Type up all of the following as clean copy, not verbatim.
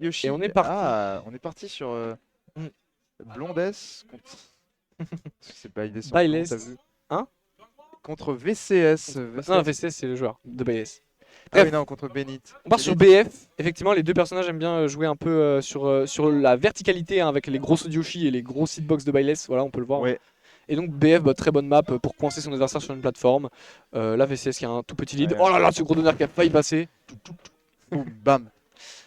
Yoshi. Et on est parti. Ah, on est parti sur Mm. Blondess contre. C'est pas idée sans blond, t'as Byleth. vu? Hein? Contre VCS. Non, VCS. VCS, c'est le joueur de Byleth. Ah oui, Bref, non, contre Bennett. on part sur Bennett. BF. Effectivement, les deux personnages aiment bien jouer un peu sur la verticalité hein, avec les gros sauts de Yoshi et les gros hitbox de Byleth. Voilà, on peut le voir. Ouais, Et donc BF, bah, très bonne map pour coincer son adversaire sur une plateforme. Là, VCS qui a un tout petit lead. ouais. Oh là là, ce gros donneur qui a failli passer. Boum, bam.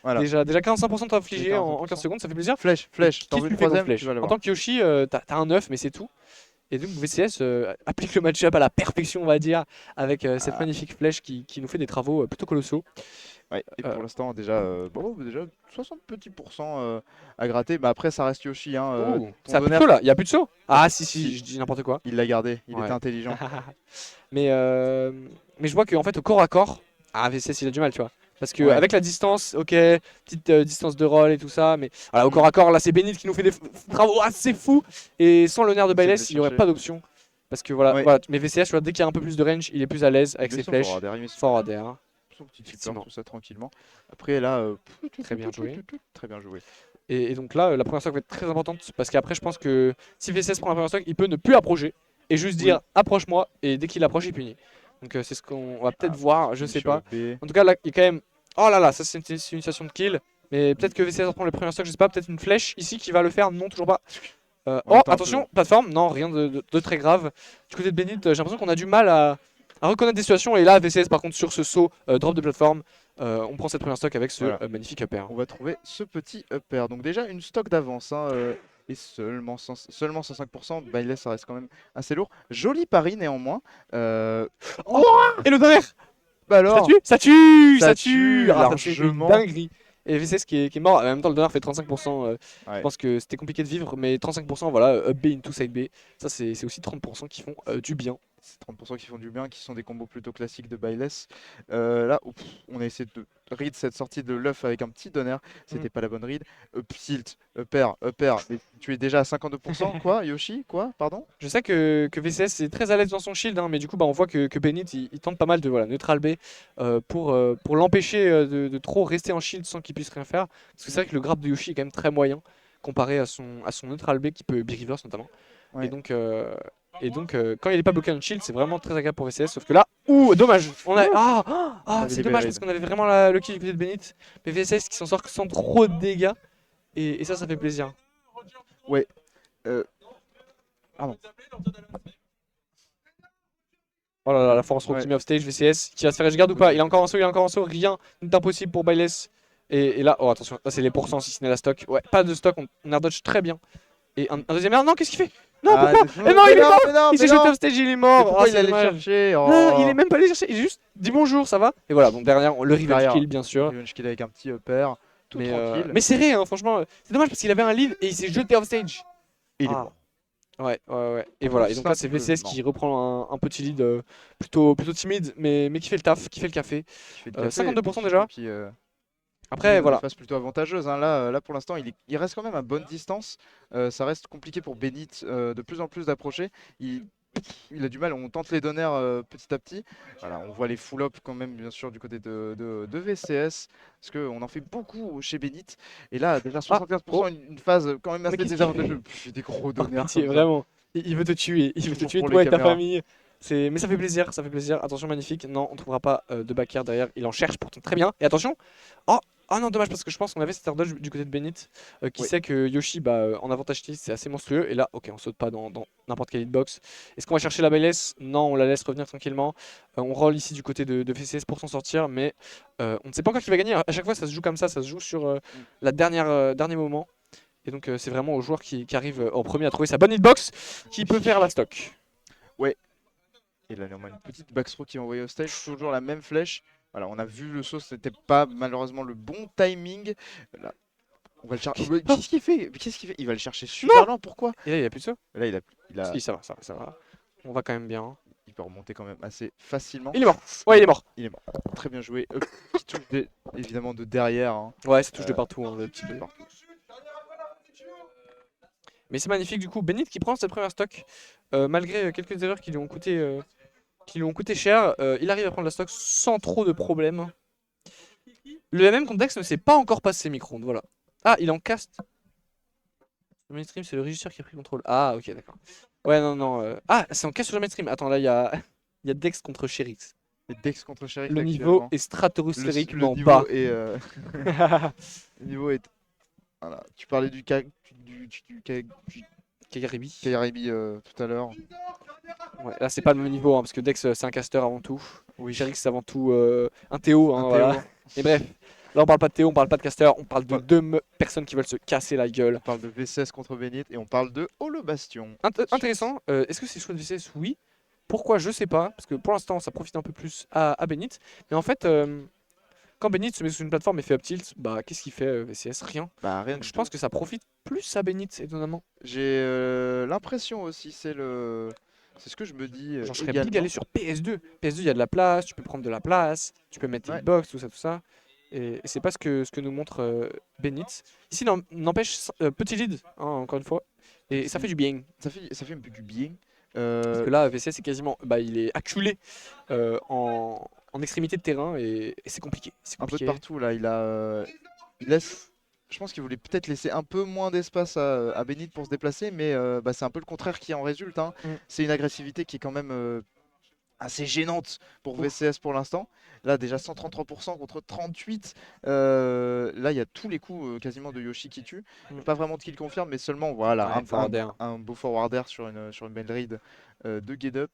Voilà. Déjà 45% de J'ai infligé en 15 45%. secondes, ça fait plaisir. Flèche, Et flèche. T'en qu'est-ce veux que une tu fais contre troisième? Tu flèche? vas En l'avoir. tant que Yoshi, t'as un 9, mais c'est tout. Et donc VCS applique le match-up à la perfection, on va dire, avec cette Ah, magnifique flèche qui nous fait des travaux plutôt colossaux. ouais. Et Euh, pour l'instant, déjà, bon, déjà 60 petits pourcents à gratter. Mais après, ça reste Yoshi. Hein, Ouh, ton ça a plus de donner, saut là, il y a plus de saut. Ah si, si, je dis n'importe quoi. il l'a gardé. Il était Ouais. intelligent. mais, euh, mais je vois qu'en fait au corps à corps, ah VCS il a du mal, tu vois. Parce que Ouais. avec la distance, ok, petite distance de roll et tout ça, mais voilà, au corps Mm. à corps, là c'est Benit qui nous fait des travaux assez fous. Et sans le nerf de Essaie de les Byleth, il n'y aurait chercher. pas d'option. Parce que voilà, Ouais. voilà, mais VCS, tu vois, dès qu'il y a un peu plus de range, il est plus à l'aise avec Mais ses son fort flèches. ADR, il met Fort ADR, son petit tipper, effectivement. tout ça tranquillement. Après, là, Très bien joué. très bien joué. Et donc là, la première stock va être très importante parce qu'après, je pense que si VCS prend la première stock, il peut ne plus approcher et juste Oui. dire approche-moi et dès qu'il approche, il punit. Donc c'est ce qu'on va peut-être Ah, voir, je petit sais sur pas. B. En tout cas, là, il y a quand même. Oh là là, ça c'est une situation de kill. Mais peut-être que VCS va prendre le premier stock, je sais pas, peut-être une flèche ici qui va le faire. Non, toujours pas. On Oh, attend un peu. attention, plateforme, non, rien de très grave. Du côté de Benit, j'ai l'impression qu'on a du mal à reconnaître des situations. Et là, VCS, par contre, sur ce saut, drop de plateforme, on prend cette première stock avec ce Voilà. magnifique upper. On va trouver ce petit upper. Donc déjà, une stock d'avance. Hein, et seulement 105%. Bailey, ça reste quand même assez lourd. Joli pari néanmoins. Oh, et le dernier Bah ça alors, tue, ça tue, ça ça tue. tue Ah, c'est une largement. dinguerie. Et VCS qui est mort. En même temps, le donneur fait 35%. Je Ouais. pense que c'était compliqué de vivre, mais 35%, voilà, up B into side B. Ça, c'est aussi 30% qui font du bien. C'est 30% qui font du bien, qui sont des combos plutôt classiques de Byleth. Là, on a essayé de read cette sortie de l'œuf avec un petit donner. Mm. C'était pas la bonne read. Up tilt, upper, upper. Mais tu es déjà à 52%. Quoi, Yoshi? Quoi? Pardon? Je sais que VCS est très à l'aise dans son shield, hein, mais du coup, bah, on voit que Bennett il tente pas mal de voilà, neutral B pour l'empêcher de trop rester en shield sans qu'il puisse rien faire. Parce que c'est vrai que le grab de Yoshi est quand même très moyen comparé à son neutral B qui peut B reverse notamment. Et Ouais. donc, euh, quand il n'est pas bloqué en shield, c'est vraiment très agréable pour VCS. Sauf que là, ouh, dommage! On avait C'est les dommage berries. parce qu'on avait vraiment le kill du côté de Bennett. Mais VCS qui s'en sort sans trop de dégâts. Et ça fait plaisir. Ouais. Euh, Pardon. Oh là là, la force Ouais. Rocky off stage, VCS, qui va se faire edgeguard ou pas? Il a encore un saut, rien d'impossible pour Byleth. Et là, oh attention, là c'est les pourcents si ce n'est la stock. Ouais, pas de stock, on air dodge très bien. Et un deuxième air, non, qu'est-ce qu'il fait? Non, Ah, pourquoi? Eh non, mais il est non, mort! mais non, Il mais s'est jeté non! off stage, il est Mais mort! pourquoi Ah, il c'est allait dommage. chercher? Non, il Oh. est même pas allé chercher, il est juste dit bonjour, ça va? Et voilà, bon, derrière, le revenge Derrière, kill, bien sûr. revenge kill avec un petit upper, tout tranquille. Mais serré, hein, franchement. C'est dommage parce qu'il avait un lead et il s'est jeté off stage. Et il est Ah. mort. Ouais. Et Tout voilà. Et donc là, c'est VCS simplement. qui reprend un petit lead plutôt timide, mais qui fait le taf, qui fait le café. Qui fait le café. 52% déjà. Et puis, qui nous Après, donne des voilà. phases plutôt avantageuses. Hein. Là, pour l'instant, il reste quand même à bonne distance. Ça reste compliqué pour Bennett de plus en plus d'approcher. Il a du mal, on tente les donners petit à petit. Voilà, on voit les full-up quand même, bien sûr, du côté de VCS. Parce qu'on en fait beaucoup chez Bennett. Et là, déjà 75%, une phase quand même assez qu'est-ce qu'il désavantageuse. Des gros Par donners pitié, comme ça. vraiment. Il veut te tuer. Il veut te Toujours tuer, pour les toi et ta caméras. famille. Mais ça fait plaisir, ça fait plaisir. Attention, magnifique. Non, on trouvera pas de backer derrière. Il en cherche pourtant très bien. Et attention. Oh, oh non, dommage parce que je pense qu'on avait cet air dodge du côté de Bennett qui Oui. sait que Yoshi, en avantage T, c'est assez monstrueux. Et là, ok, on saute pas dans n'importe quelle hitbox. Est-ce qu'on va chercher la bayless? Non, on la laisse revenir tranquillement. On roll ici du côté de VCS pour s'en sortir. Mais on ne sait pas encore qui va gagner. À chaque fois, ça se joue comme ça se joue sur la dernier moment. Et donc c'est vraiment au joueur qui arrive en premier à trouver sa bonne hitbox qui peut faire la stock. Ouais. Et là, on a une petite backthrow qui est envoyée au stage. Toujours la même flèche. Voilà, on a vu le saut, c'était pas malheureusement le bon timing. Là, on va le chercher. Qu'est-ce qu'il fait? Qu'est-ce qu'il fait? Il va le chercher super lent, pourquoi? Et là il a plus de saut. Là, il a, Si, ça va. On va quand même bien. il peut remonter quand même assez facilement. Il est mort. Ouais, il est mort. Il est mort. Très bien joué. Qui touche évidemment de derrière. Hein. Ouais, ça touche de Euh, partout, hein, le petit de peu. partout. Mais c'est magnifique du coup. Bennett qui prend cette première stock malgré quelques erreurs qui lui ont coûté cher. Il arrive à prendre la stock sans trop de problèmes. Le MM contre Dex ne s'est pas encore passé micro-ondes, voilà. Ah, il est en cast. Le mainstream, c'est le régisseur qui a pris le contrôle. Ah, ok, d'accord. Ouais, non, non. Ah, c'est en cast sur le mainstream. Attends, là, il y a... il y a Dex contre Sherix. Et Dex contre Sheriff Le niveau actuellement. est Le stratosphériquement niveau bas. est. Le niveau est. Voilà. Tu parlais du Kagaribi. Kairibi tout à l'heure. Ouais, là, c'est pas le même niveau, hein, parce que Dex, c'est un caster avant tout. Oui. Sherix, c'est avant tout un Théo, hein, Un voilà. Théo. Mais bref, là, on parle pas de Théo, on parle pas de caster, on parle de parle- deux personnes qui veulent se casser la gueule. On parle de VCS contre Benit et on parle de Holo Bastion. Intéressant. Est-ce que c'est choix de VCS? Oui. Pourquoi? Je sais pas. Parce que pour l'instant, ça profite un peu plus à Benit. Mais en fait, quand Benit se met sur une plateforme et fait up tilt, bah qu'est-ce qu'il fait VCS? Rien. Bah rien Donc du je tout. pense que ça profite plus à Benit, étonnamment. J'ai l'impression aussi, c'est ce que je me dis Genre, je serais big également. aller sur PS2. PS2, il y a de la place, tu peux prendre de la place, tu peux mettre Ouais. hitbox, tout ça, tout ça. Et c'est pas ce que nous montre Benit. Ici, n'empêche, petit lead, hein, encore une fois. Et ça fait du bien. Ça fait un peu du bien. Parce que là, VCS est quasiment. Bah, il est acculé en extrémité de terrain et c'est compliqué. C'est Un peu de compliqué. partout là, il laisse. Je pense qu'il voulait peut-être laisser un peu moins d'espace à Benit pour se déplacer, mais bah, c'est un peu le contraire qui en résulte, hein. Mm. C'est une agressivité qui est quand même assez gênante pour Ouf. VCS pour l'instant. Là déjà 133% contre 38. Là il y a tous les coups quasiment de Yoshi qui tuent. Mm. Pas vraiment de kill confirme, mais seulement voilà Ouais, forwarder. un beau forwarder sur une belle read de Get Up.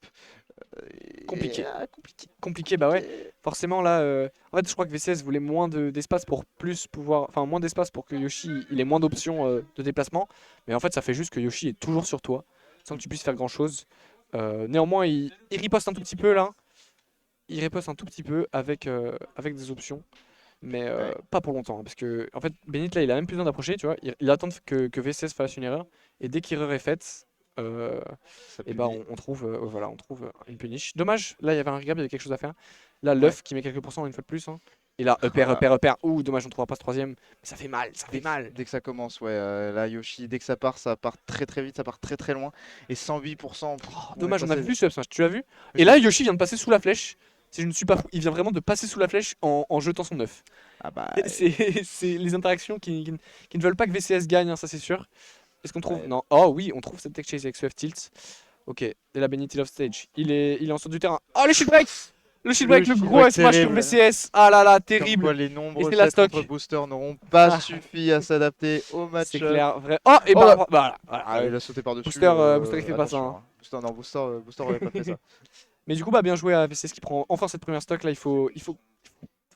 Compliqué. Compliqué. Compliqué, bah ouais. Forcément, là. En fait, je crois que VCS voulait moins d'espace pour plus pouvoir. Enfin, moins d'espace pour que Yoshi il ait moins d'options de déplacement. Mais en fait, ça fait juste que Yoshi est toujours sur toi, sans que tu puisses faire grand chose. Néanmoins, il riposte un tout petit peu là. Il riposte un tout petit peu avec des options. Mais Ouais, pas pour longtemps. Hein, parce que, en fait, Benit là, il a même plus besoin d'approcher, tu vois. Il attend que VCS fasse une erreur. Et dès qu'erreur est faite. ça Et bah punit. on trouve, voilà, on trouve une punish. Dommage, là il y avait un regard, il y avait quelque chose à faire. Là, Ouais. l'œuf qui met quelques pourcents une fois de plus. Hein. Et là, Voilà. upper. Ouh, dommage, on ne trouvera pas ce troisième. Mais ça fait mal, ça fait mal. Dès que ça commence, ouais, là Yoshi, dès que ça part très très vite, ça part très très loin. Et 108%, Oh, on est dommage, on a passé- vu ce up smash, tu l'as vu? Mais Et je là, l'ai- Yoshi vient de passer sous la flèche. Si je ne suis pas fou, il vient vraiment de passer sous la flèche en jetant son œuf. Ah bah, C'est les interactions qui ne veulent pas que VCS gagne, hein, ça c'est sûr. Est-ce qu'on trouve? ouais, Non. Oh oui, on trouve cette tech chase avec ce F tilt. Ok, et la Benity Love Stage. Il est en dessous du terrain. Oh, le shield break! Le shield break, le shield gros break smash sur terrible. VCS. Ah là là, comme terrible. quoi les Et nombreux c'est la sets stock. contre Booster n'auront pas Ah, suffi à s'adapter au c'est match-up. clair, vrai. Oh, et Oh bah, là voilà. Voilà, Ah, il a sauté par-dessus. Booster, il fait pas ça. Attention, Hein. hein. Booster aurait pas fait ça. Mais du coup, bah, bien joué à VCS qui prend enfin cette première stock. Là, faut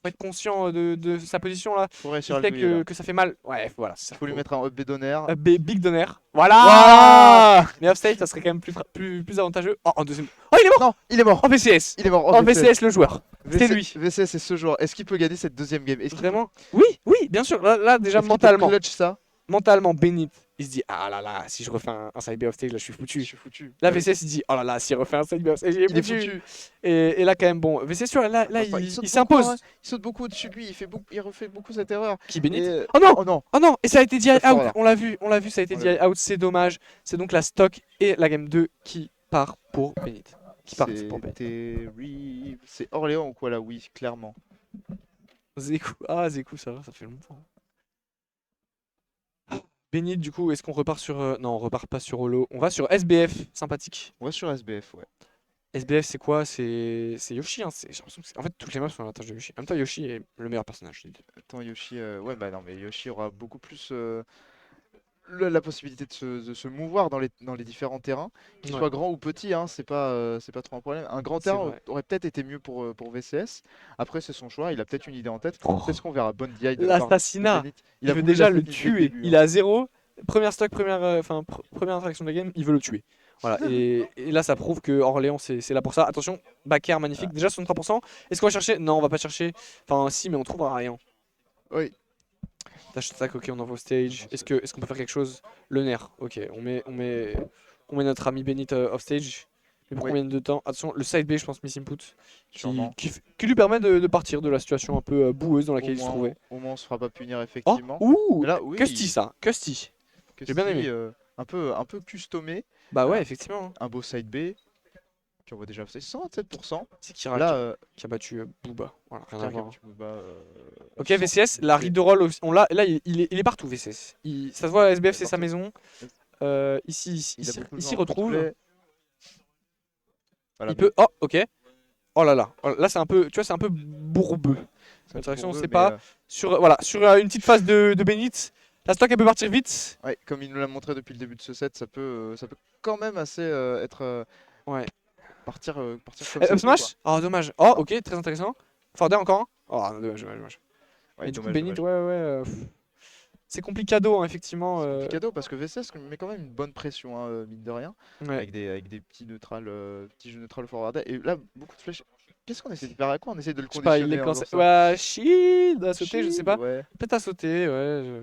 être conscient de sa position là. Faut réussir Il à le sait douiller là. que ça fait mal. Ouais, voilà, c'est ça. Faut lui mettre un up donner. Big donner. Voilà! Voilà. Mais offstage, ça serait quand même plus avantageux. Oh, en deuxième. Oh, il est mort! Non, il est mort. En VCS! Il est mort. En VCS, le joueur. C'était lui. VCS c'est ce joueur. Est-ce qu'il peut gagner cette deuxième game? Est-ce qu'il Vraiment? Oui, oui, bien sûr. Là déjà, est-ce qu'il peut mentalement. clutch ça? Mentalement, Benit, il se dit, ah là là, si je refais un side B offstage, là, je suis Je foutu. suis foutu. Là, VCS, il dit, oh là là, s'il refait un side B offstage, il est Il est foutu. foutu. Et là, quand même, bon, VCS, sûr, là Enfin, il saute beaucoup, s'impose. hein. Il saute beaucoup au-dessus de lui. Il refait beaucoup cette erreur. Qui Benit? Et- Oh non! Oh non. Oh non! Et ça a été DI Très fort, out. là. On l'a vu, ça a été On DI l'a out. C'est dommage. C'est donc la stock et la game 2 qui part pour Benit. Qui part pour Benit. C'est terrible. C'est Orléans ou quoi là? Oui, clairement. Zeku. Ah, Zeku, ça va, ça fait longtemps. Benit, du coup, est-ce qu'on repart sur. Non, on repart pas sur Holo. On va sur SBF, sympathique. On va sur SBF, ouais. SBF, c'est quoi? C'est Yoshi. Hein. J'ai l'impression que en fait, toutes les maps sont à l'avantage de Yoshi. En même temps, Yoshi est le meilleur personnage. Je dis. Attends, Yoshi, ouais, bah non, mais Yoshi aura beaucoup plus la possibilité de se mouvoir dans les différents terrains, qu'ils Ouais, soient grands ou petits, hein, c'est pas trop un problème. Un grand c'est terrain vrai. aurait peut-être été mieux pour VCS. Après, c'est son choix, il a peut-être une idée en tête. Oh. Peut-être qu'on verra bonne DI de la part de L'assassinat! Benit. Il a veut voulu déjà le l'assassiner dès tuer. début, Il hein. est à 0. Première stock, première interaction de la game, il veut le tuer. Voilà. Et là, ça prouve que Orléans, c'est là pour ça. Attention, backer magnifique. Déjà 63%. Est-ce qu'on va chercher? Non, on va pas chercher. Enfin, si, mais on trouvera rien. Oui, Dash attack, ok, on envoie au stage. Est-ce qu'on peut faire quelque chose? Le nerf, ok. On met notre ami Benit off stage. Mais pour Oui. combien de temps? Attention, le side B, je pense, miss input. sûrement. Qui lui permet de partir de la situation un peu boueuse dans laquelle il se trouvait. Au moins, on se fera pas punir Oh, effectivement. ouh! Mais là, oui, Custy, ça. Custy. que j'ai bien si, aimé. un peu customé. Bah ouais, Voilà. effectivement. Un beau side B. Puis on voit déjà, c'est 127%. C'est Kira Là, qui a battu Booba. Voilà, rien à Kira qui a voir. battu Booba, on Ok, sent VCS, qu'il la fait- read de roll, on l'a. Là, il est partout, VCS. Ça se voit, SBF, il est c'est sa partout. maison. Ici, Il a beaucoup de il gens s'y en retrouve. free-to-play. Voilà, Il peut. Oh, ok. Oh là là. Oh, là, c'est un peu. Tu vois, c'est un peu bourbeux. c'est un peu Interaction, on bourbeux, sait mais pas. Voilà, sur une petite phase de Benit, la stock, elle peut partir vite. ouais, comme il nous l'a montré depuis le début de ce set, ça peut quand même assez être Ouais. partir comme ça Up il veut, quoi. smash. Oh, dommage. Oh, Ah, ok, très intéressant. Forder encore un. Oh, non, dommage, dommage, dommage. ouais, Mais du coup, dommage, Benit, dommage. ouais, ouais. C'est complicado, hein, effectivement. C'est complicado parce que VCS met quand même une bonne pression, hein, mine de rien, Ouais. avec des petits neutrales, petits jeux neutrales forward. Et là, beaucoup de flèches. Qu'est-ce qu'on essaie de faire à quoi? On essaie de le Je sais pas, il est conditionner en faisant ça. Ouais, shield à sauter, je sais Shield, pas. ouais. Peut-être à sauter, ouais.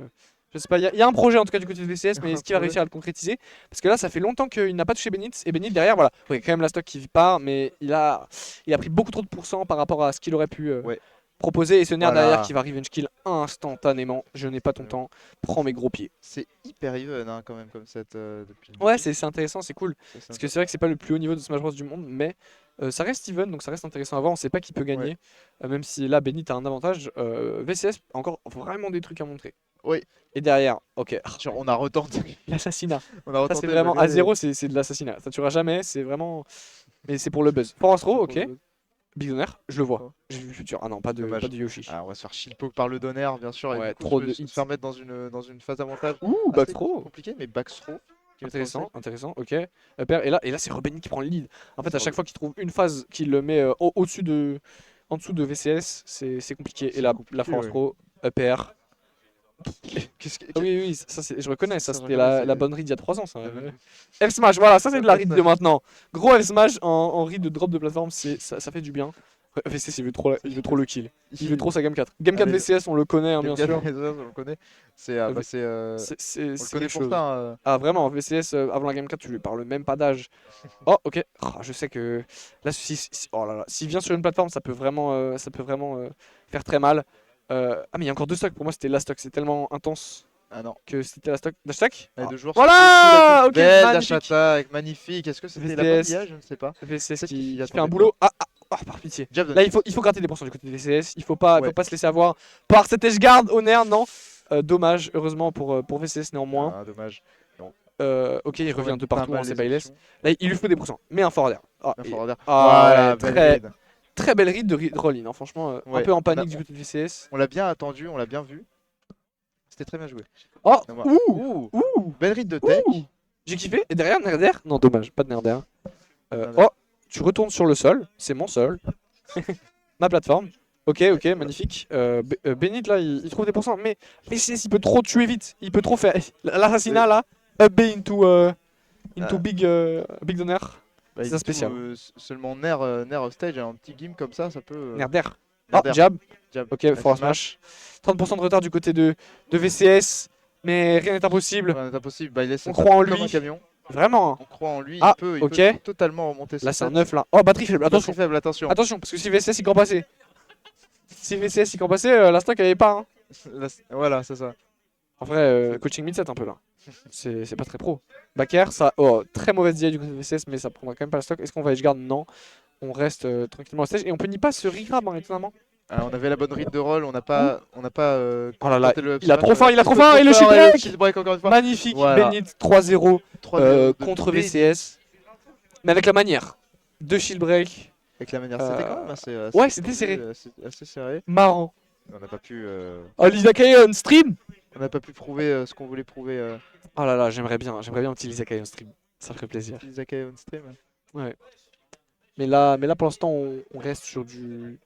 Je sais pas, il y a un projet en tout cas du côté de VCS, mais Un est-ce qu'il va projet. réussir à le concrétiser? Parce que là, ça fait longtemps qu'il n'a pas touché Benitz, et Benitz derrière, voilà. Oui, quand même la stock qui part, mais il a pris beaucoup trop de pourcents par rapport à ce qu'il aurait pu Ouais, proposer. Et ce nerf derrière voilà. qui va revenge kill instantanément. Je n'ai pas ton temps, prends mes gros pieds. C'est hyper even, hein, quand même, comme set depuis le Ouais, début. c'est intéressant, c'est cool. Ça, c'est Parce que c'est vrai que c'est pas le plus haut niveau de Smash Bros du monde, mais ça reste even, donc ça reste intéressant à voir. On sait pas qui peut ouais. gagner, même si là, Benit a un avantage. VCS a encore vraiment des trucs à montrer. Oui, Et derrière, ok, genre, on a retenté. l'assassinat. On a Ça, c'est retenté vraiment à malgré zéro, c'est de l'assassinat. Ça tuera jamais, c'est vraiment. Mais c'est pour le buzz. Forest Row, ok. Big Donner, je le vois. J'ai vu le futur. Ah non, pas Dommage. de Yoshi. Alors, on va se faire shieldpoke par le donner, bien sûr, et Ouais, du coup, trop de se hits. faire mettre dans une phase d'avantage Ouh, assez back throw. compliqué, mais back throw. Qui va être Intéressant, aussi. intéressant, ok. Et là c'est Ruben qui prend le lead. En fait, à Oh, chaque fois qu'il trouve une phase qu'il le met au-dessus de. En dessous de VCS, c'est compliqué. Et c'est la compliqué, Force ouais. Pro, upper. Qu'est-ce que. Ah oui, oui, ça, je reconnais, ça Ça, je c'était reconnais, la c'est. bonne read il y a 3 ans. Ça. la bonne- F-Smash, voilà, ça c'est de la F read de smash. maintenant. Gros F-Smash en read de drop de plateforme, ça fait du bien. Ouais, VCS il veut trop le kill. Il veut trop sa Game 4. Game 4 Allez, VCS, on le connaît, hein, bien Game 4 sûr. Razors, on le connaît. Euh, Bah, on le c'est connaît quelque pour chose. ça, hein. Ah vraiment, VCS avant la Game 4, tu lui parles même pas d'âge. Oh ok, Ah, je sais que là, oh là là, s'il vient sur une plateforme, ça peut vraiment faire très mal. Ah mais il y a encore deux stocks, pour moi c'était la stock, c'est tellement intense Ah non. que c'était la stock. Dash attack Les Ah. deux joueurs sont Voilà, ok, belle dash magnifique. attack, magnifique. Est-ce que c'était la bonne VCS, IA? Je ne sais pas. VCS Peut-être qu'il qui y fait un attendait boulot. pas. Par pitié. Jab de Là, net. il faut gratter des pourcents du côté de VCS. Il faut Ouais. pas se laisser avoir par cette edgeguard au nerf, non. Dommage, heureusement pour VCS néanmoins. Ah, dommage. Donc, Ok, on il prend revient même de pas partout, hein, mal c'est les Bayless. options. Là, il lui faut des pourcents, mais un forward. Un forwarder. Ouais, Voilà, belle read. très belle read de roll-in, hein, franchement. Un Ouais, peu en panique du côté de VCS. on l'a bien attendu, on l'a bien vu. C'était très bien joué. Oh, Et moi- ouh, ouh, belle read de tech. ouh. J'ai kiffé. Et derrière, Nerder. Non, dommage, pas de Nerder. Nerder. Oh, tu retournes sur le sol. C'est mon sol. Ma plateforme. Ok, magnifique. Benit, là, il trouve des pourcents. Mais VCS, il peut trop tuer vite. Il peut trop faire. L'assassinat, là. Up B into Ah. big donner. Bah, C'est ça spécial. Seulement Nair stage, un petit game comme ça peut. Nerder. Oh, Nerder. jab. Jab. Ok, Avec forward smash. 30% de retard du côté de VCS. Mais rien n'est impossible. Ouais, c'est impossible. Bah, il laisse On ça croit en comme lui. un camion. Vraiment. On croit en lui. Ah, Il ok. peut totalement remonter ce Là, c'est un set. 9 là. Oh, batterie faible. Attention. Batterie faible, attention. Attention, parce que si VCS il court passer. Si VCS il court passer, la stock elle est pas. Hein. Voilà, c'est ça. En vrai, coaching mid-set un peu là. C'est pas très pro. Backer, ça. Oh, très mauvaise DI du côté de VCS, mais ça prendra quand même pas la stock. Est-ce qu'on va edgeguard? Non. On reste tranquillement au stage. Et on peut ni pas se regrab, hein, étonnamment. Alors, on avait la bonne read de roll, on n'a pas. Oh là là, tenté le il a up trop smash, faim, il a trop peu faim. Et le fort, shield break shield break encore une fois. Magnifique, Voilà. Benit 3-0 3-0 contre de VCS. Mais avec la manière. Deux shield break. Avec la manière, c'était quand même assez. Ouais, c'était serré. Assez serré. Marrant. On n'a pas pu. Oh, Lizakai on stream. On n'a pas pu prouver ce qu'on voulait prouver. Oh là là, j'aimerais bien un petit Lizakai on stream. Ça ferait plaisir. Zakai on stream. Ouais. Mais là pour l'instant, on reste sur du